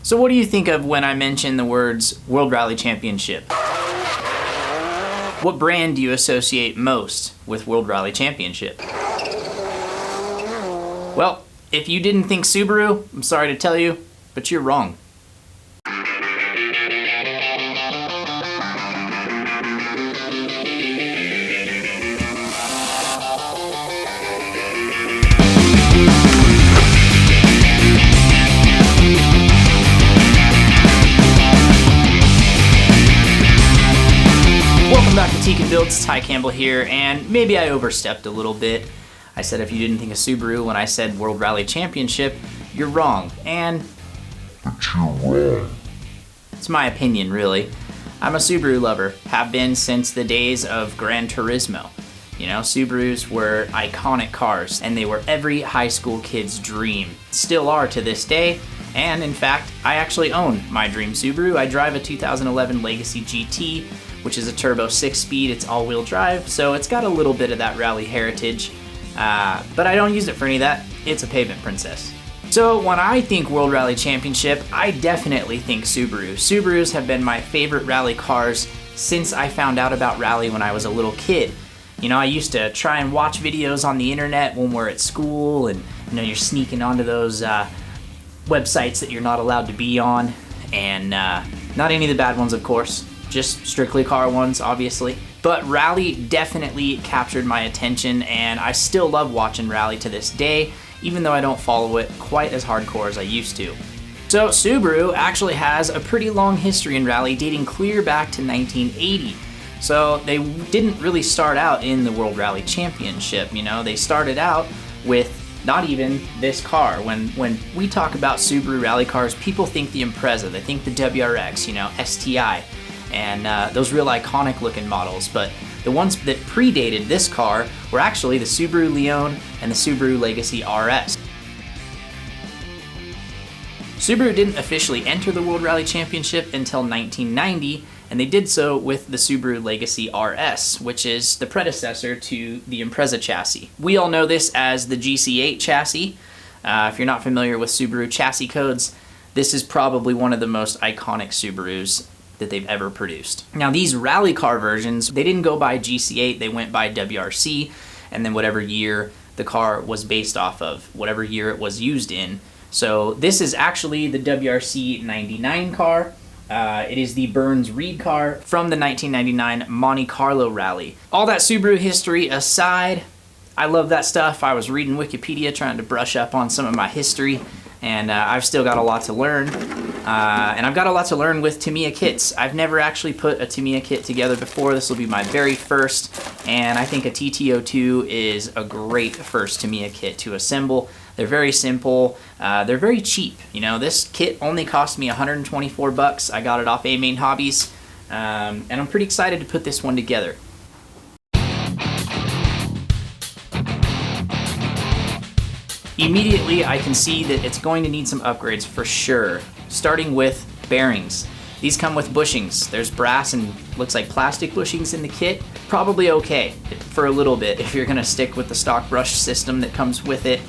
So what do you think of when I mention the words World Rally Championship? What brand do you associate most with World Rally Championship? Well, if you didn't think Subaru, I'm sorry to tell you, but you're wrong. Welcome back to Tekin Builds, Ty Campbell here, and maybe I overstepped a little bit. I said if you didn't think of Subaru when I said World Rally Championship, you're wrong, but you're wrong. It's my opinion, really. I'm a Subaru lover, have been since the days of Gran Turismo. You know, Subarus were iconic cars, and they were every high school kid's dream. Still are to this day, and in fact, I actually own my dream Subaru. I drive a 2011 Legacy GT, which is a turbo 6-speed, it's all-wheel drive, so it's got a little bit of that rally heritage, but I don't use it for any of that. It's a pavement princess. So when I think World Rally Championship, I definitely think Subaru. Subarus have been my favorite rally cars since I found out about rally when I was a little kid. You know, I used to try and watch videos on the internet when we're at school, and you know, you're sneaking onto those websites that you're not allowed to be on, and not any of the bad ones, of course. Just strictly car ones, obviously. But rally definitely captured my attention, and I still love watching rally to this day, even though I don't follow it quite as hardcore as I used to. So Subaru actually has a pretty long history in rally, dating clear back to 1980. So they didn't really start out in the World Rally Championship, you know, they started out with not even this car. When we talk about Subaru rally cars, people think the Impreza, they think the WRX, you know, STI. And those real iconic looking models, but the ones that predated this car were actually the Subaru Leon and the Subaru Legacy RS. Subaru didn't officially enter the World Rally Championship until 1990, and they did so with the Subaru Legacy RS, which is the predecessor to the Impreza chassis. We all know this as the GC8 chassis. If you're not familiar with Subaru chassis codes, this is probably one of the most iconic Subarus that they've ever produced. Now these rally car versions, they didn't go by GC8, they went by WRC, and then whatever year the car was based off of, whatever year it was used in. So this is actually the WRC99 car. It is the Burns-Reed car from the 1999 Monte Carlo Rally. All that Subaru history aside, I love that stuff. I was reading Wikipedia trying to brush up on some of my history, and I've still got a lot to learn. And I've got a lot to learn with Tamiya kits. I've never actually put a Tamiya kit together before. This will be my very first, and I think a TT-02 is a great first Tamiya kit to assemble. They're very simple. They're very cheap. You know, this kit only cost me 124 bucks. I got it off A-Main Hobbies, and I'm pretty excited to put this one together. Immediately, I can see that it's going to need some upgrades for sure, starting with bearings. These come with bushings. There's brass and looks like plastic bushings in the kit. Probably okay for a little bit if you're gonna stick with the stock brush system that comes with it.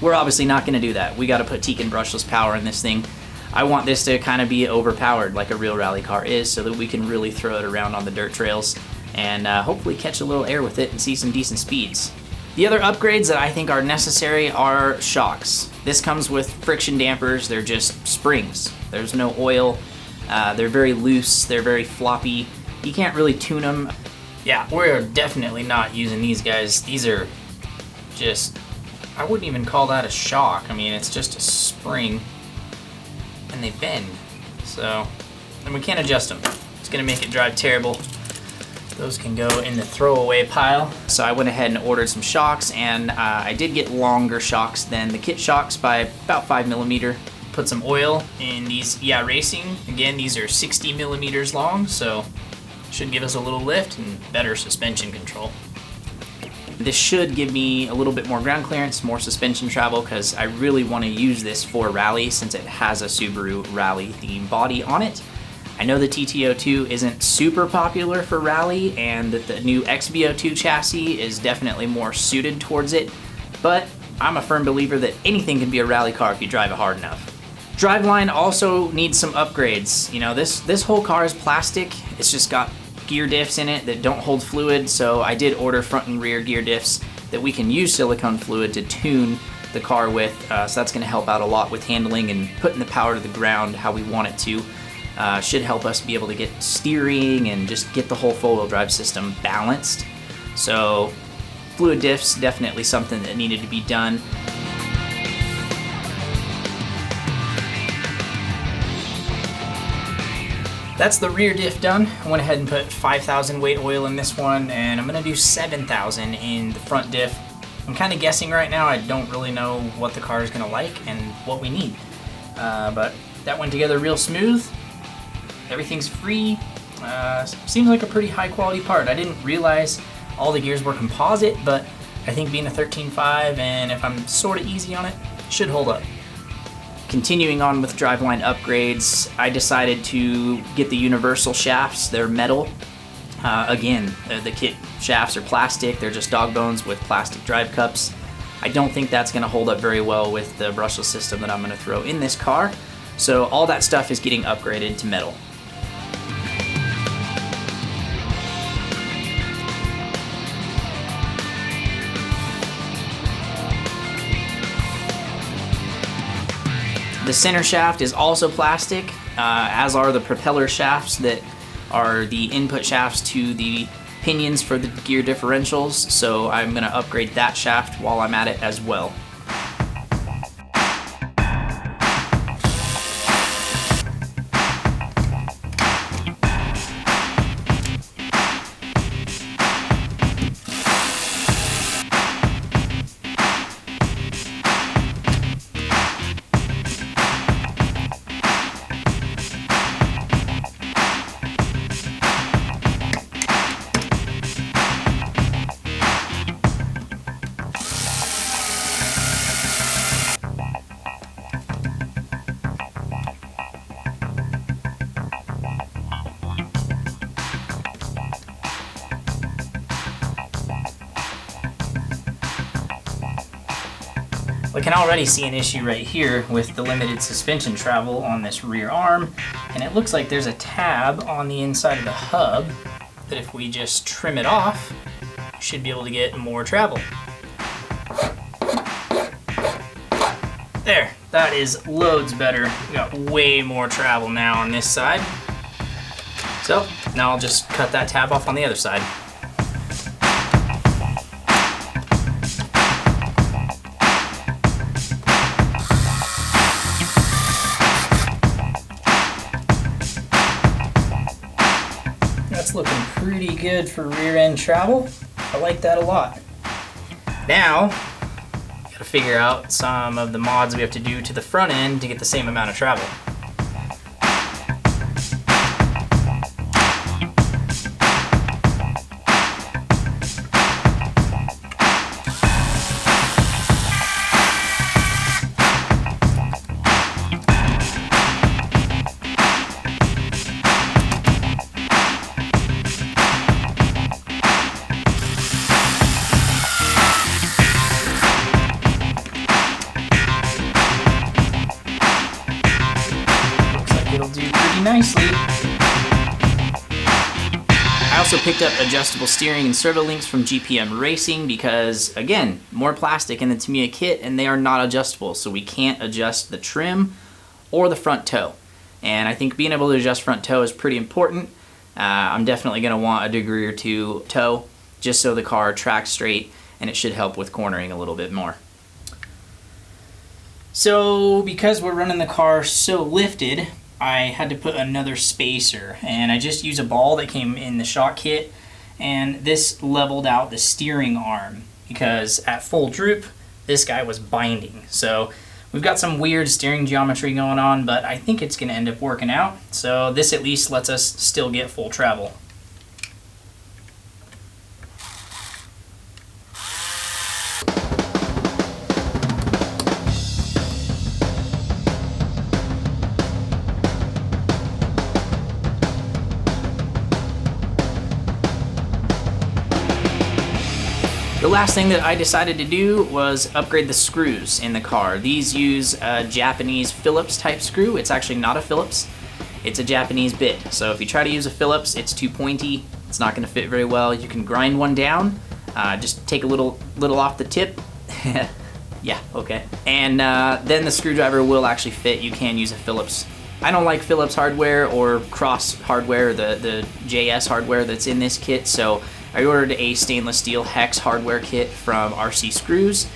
We're obviously not gonna do that. We gotta put Tekin brushless power in this thing. I want this to kind of be overpowered like a real rally car is, so that we can really throw it around on the dirt trails and hopefully catch a little air with it and see some decent speeds. The other upgrades that I think are necessary are shocks. This comes with friction dampers. They're just springs. There's no oil. They're very loose. They're very floppy. You can't really tune them. Yeah, we're definitely not using these guys. These are just, I wouldn't even call that a shock. I mean, it's just a spring and they bend. So, and we can't adjust them. It's gonna make it drive terrible. Those can go in the throwaway pile. So I went ahead and ordered some shocks, and I did get longer shocks than the kit shocks by about 5mm. Put some oil in these Racing. Again, these are 60mm long, so should give us a little lift and better suspension control. This should give me a little bit more ground clearance, more suspension travel, because I really want to use this for rally since it has a Subaru rally theme body on it. I know the TT-02 isn't super popular for rally, and that the new XB02 chassis is definitely more suited towards it, but I'm a firm believer that anything can be a rally car if you drive it hard enough. Driveline also needs some upgrades. You know, this whole car is plastic. It's just got gear diffs in it that don't hold fluid, so I did order front and rear gear diffs that we can use silicone fluid to tune the car with, so that's going to help out a lot with handling and putting the power to the ground how we want it to. Should help us be able to get steering and just get the whole four-wheel drive system balanced. So fluid diffs, definitely something that needed to be done. That's the rear diff done. I went ahead and put 5,000 weight oil in this one, and I'm gonna do 7,000 in the front diff. I'm kind of guessing right now. I don't really know what the car is gonna like and what we need. But that went together real smooth. Everything's free. Seems like a pretty high quality part. I didn't realize all the gears were composite, but I think being a 13.5 and if I'm sort of easy on it, should hold up. Continuing on with driveline upgrades, I decided to get the universal shafts. They're metal. Again, the kit shafts are plastic. They're just dog bones with plastic drive cups. I don't think that's going to hold up very well with the brushless system that I'm going to throw in this car. So all that stuff is getting upgraded to metal. The center shaft is also plastic, as are the propeller shafts that are the input shafts to the pinions for the gear differentials, so I'm going to upgrade that shaft while I'm at it as well. We can already see an issue right here with the limited suspension travel on this rear arm, and it looks like there's a tab on the inside of the hub that if we just trim it off, we should be able to get more travel. There, that is loads better. We got way more travel now on this side. So now I'll just cut that tab off on the other side. That's looking pretty good for rear end travel. I like that a lot. Now, gotta figure out some of the mods we have to do to the front end to get the same amount of travel. Nicely. I also picked up adjustable steering and servo links from GPM Racing because, again, more plastic in the Tamiya kit and they are not adjustable, so we can't adjust the trim or the front toe. And I think being able to adjust front toe is pretty important. I'm definitely going to want a degree or two toe just so the car tracks straight, and it should help with cornering a little bit more. So because we're running the car so lifted, I had to put another spacer, and I just used a ball that came in the shock kit, and this leveled out the steering arm because at full droop this guy was binding. So we've got some weird steering geometry going on, but I think it's going to end up working out. So this at least lets us still get full travel. The last thing that I decided to do was upgrade the screws in the car. These use a Japanese Phillips type screw. It's actually not a Phillips, it's a Japanese bit. So if you try to use a Phillips, it's too pointy, it's not gonna fit very well. You can grind one down, just take a little off the tip. Yeah, okay. And then the screwdriver will actually fit. You can use a Phillips. I don't like Phillips hardware or Cross hardware, the JS hardware that's in this kit, so I ordered a stainless steel hex hardware kit from RC Screws.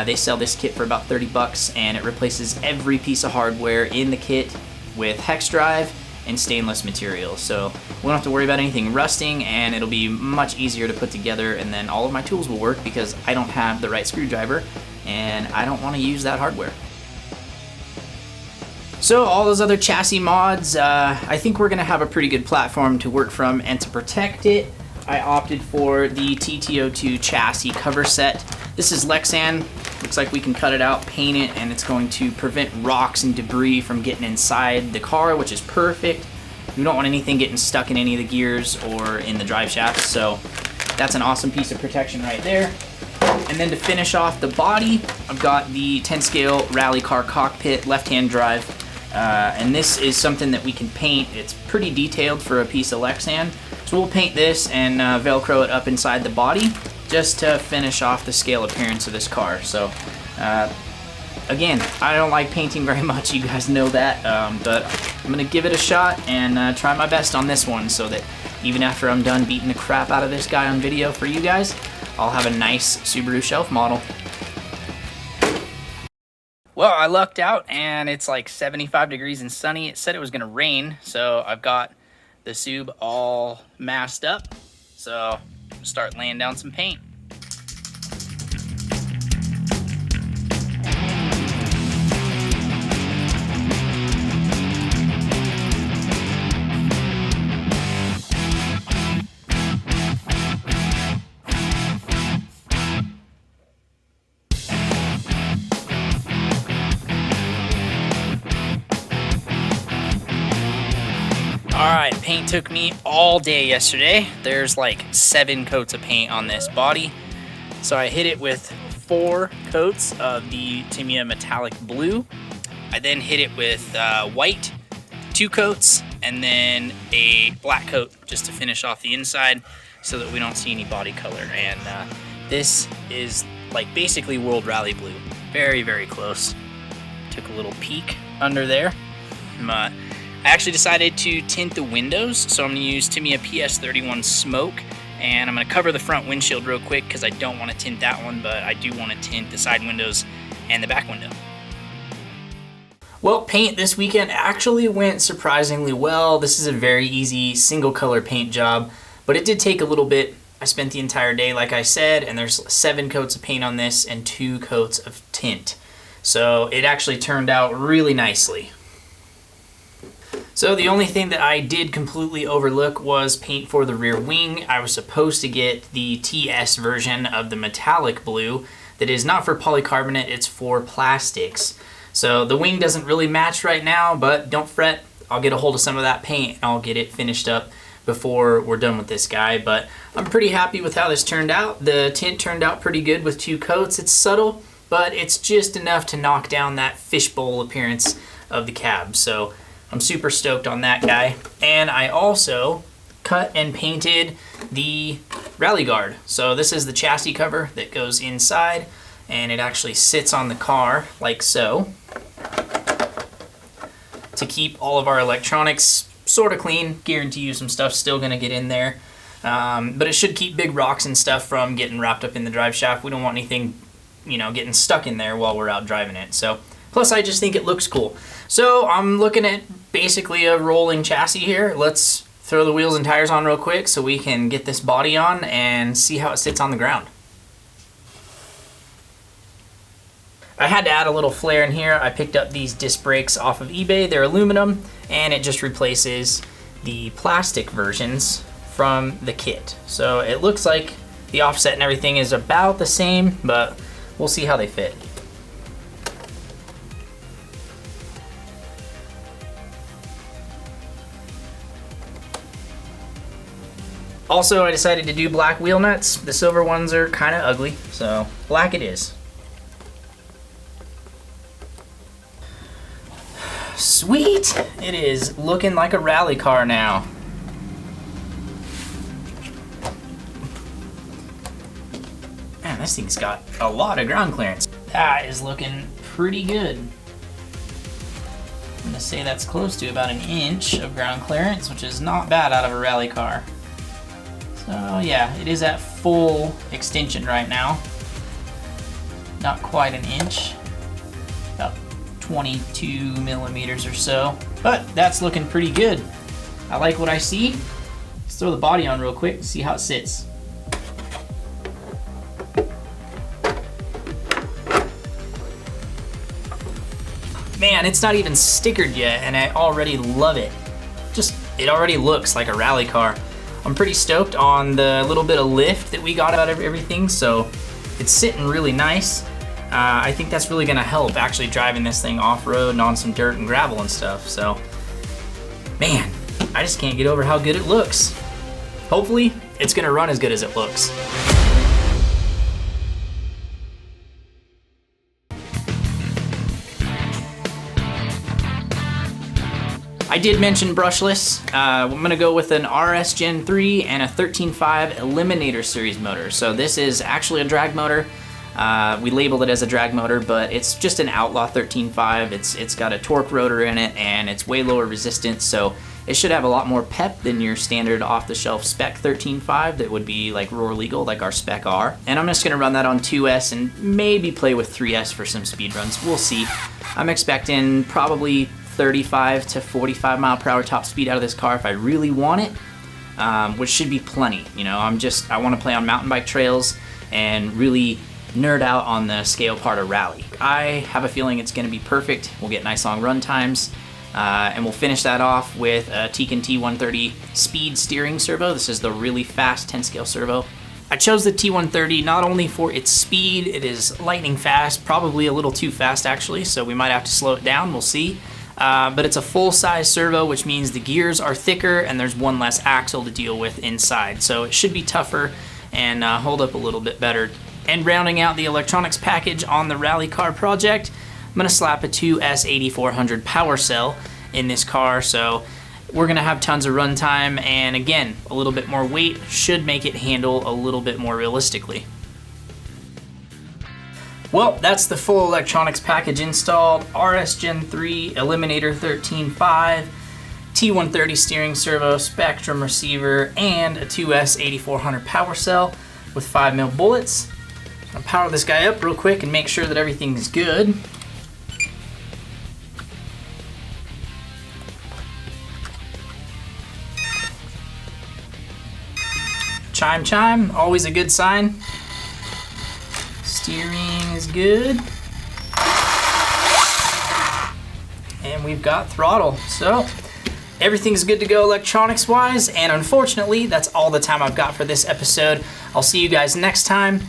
They sell this kit for about 30 bucks, and it replaces every piece of hardware in the kit with hex drive and stainless material. So we don't have to worry about anything rusting, and it'll be much easier to put together, and then all of my tools will work because I don't have the right screwdriver and I don't want to use that hardware. So all those other chassis mods, I think we're gonna have a pretty good platform to work from, and to protect it, I opted for the TT-02 chassis cover set. This is Lexan. Looks like we can cut it out, paint it, and it's going to prevent rocks and debris from getting inside the car, which is perfect. We don't want anything getting stuck in any of the gears or in the drive shafts, so that's an awesome piece of protection right there. And then to finish off the body, I've got the 10 scale rally car cockpit left-hand drive. And this is something that we can paint. It's pretty detailed for a piece of Lexan. So we'll paint this and Velcro it up inside the body just to finish off the scale appearance of this car. So again, I don't like painting very much, you guys know that, but I'm gonna give it a shot and try my best on this one so that even after I'm done beating the crap out of this guy on video for you guys, I'll have a nice Subaru shelf model. Well, I lucked out and it's like 75 degrees and sunny. It said it was gonna rain, so I've got the Sub all masked up. So start laying down some paint. Alright, paint took me all day yesterday. There's like 7 coats of paint on this body. So I hit it with 4 coats of the Tamiya metallic blue. I then hit it with white, 2 coats, and then a black coat just to finish off the inside so that we don't see any body color. And this is like basically World Rally blue. Very, very close. Took a little peek under there. I actually decided to tint the windows, so I'm going to use Tamiya PS31 Smoke, and I'm going to cover the front windshield real quick because I don't want to tint that one, but I do want to tint the side windows and the back window. Well, paint this weekend actually went surprisingly well. This is a very easy single color paint job, but it did take a little bit. I spent the entire day, like I said, and there's 7 coats of paint on this and 2 coats of tint. So it actually turned out really nicely. So the only thing that I did completely overlook was paint for the rear wing. I was supposed to get the TS version of the metallic blue that is not for polycarbonate, it's for plastics. So the wing doesn't really match right now, but don't fret, I'll get a hold of some of that paint and I'll get it finished up before we're done with this guy. But I'm pretty happy with how this turned out. The tint turned out pretty good with 2 coats. It's subtle, but it's just enough to knock down that fishbowl appearance of the cab. So I'm super stoked on that guy. And I also cut and painted the rally guard. So this is the chassis cover that goes inside, and it actually sits on the car like so to keep all of our electronics sort of clean. Guarantee you some stuff's still gonna get in there. But it should keep big rocks and stuff from getting wrapped up in the drive shaft. We don't want anything, you know, getting stuck in there while we're out driving it. So, plus I just think it looks cool. So I'm looking at basically a rolling chassis here. Let's throw the wheels and tires on real quick so we can get this body on and see how it sits on the ground. I had to add a little flair in here. I picked up these disc brakes off of eBay. They're aluminum, and it just replaces the plastic versions from the kit. So it looks like the offset and everything is about the same, but we'll see how they fit. Also, I decided to do black wheel nuts. The silver ones are kind of ugly, so black it is. Sweet! It is looking like a rally car now. Man, this thing's got a lot of ground clearance. That is looking pretty good. I'm gonna say that's close to about 1 inch of ground clearance, which is not bad out of a rally car. So yeah, it is at full extension right now. Not quite 1 inch, about 22 millimeters or so, but that's looking pretty good. I like what I see. Let's throw the body on real quick and see how it sits. Man, it's not even stickered yet, and I already love it. It already looks like a rally car. I'm pretty stoked on the little bit of lift that we got out of everything, so it's sitting really nice. I think that's really gonna help actually driving this thing off-road and on some dirt and gravel and stuff, so. Man, I just can't get over how good it looks. Hopefully, it's gonna run as good as it looks. I did mention brushless. I'm gonna go with an RS Gen 3 and a 13.5 Eliminator series motor. So this is actually a drag motor. We labeled it as a drag motor, but it's just an Outlaw 13.5. It's got a torque rotor in it, and it's way lower resistance, so it should have a lot more pep than your standard off-the-shelf spec 13.5 that would be like roar legal, like our spec R. And I'm just gonna run that on 2S and maybe play with 3S for some speed runs. We'll see. I'm expecting probably 35 to 45 mile per hour top speed out of this car if I really want it, which should be plenty. You know, I want to play on mountain bike trails and really nerd out on the scale part of rally. I have a feeling it's going to be perfect. We'll get nice long run times, and we'll finish that off with a Tekin T130 speed steering servo. This is the really fast 10 scale servo. I chose the T130 not only for its speed, it is lightning fast, probably a little too fast actually, so we might have to slow it down, we'll see. But it's a full-size servo, which means the gears are thicker and there's one less axle to deal with inside. So it should be tougher and hold up a little bit better. And rounding out the electronics package on the rally car project, I'm gonna slap a 2S8400 power cell in this car. So we're gonna have tons of runtime, and again, a little bit more weight should make it handle a little bit more realistically. Well, that's the full electronics package installed. RS Gen 3, Eliminator 13.5, T130 steering servo, Spectrum receiver, and a 2S8400 power cell with 5mm bullets. I'll power this guy up real quick and make sure that everything's good. Chime chime, always a good sign. Steering is good. And we've got throttle. So everything's good to go electronics wise, and unfortunately that's all the time I've got for this episode. I'll see you guys next time.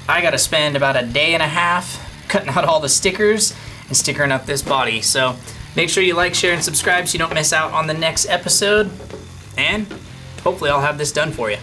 I gotta spend about a day and a half cutting out all the stickers and stickering up this body. So make sure you like, share, and subscribe so you don't miss out on the next episode, and hopefully I'll have this done for you.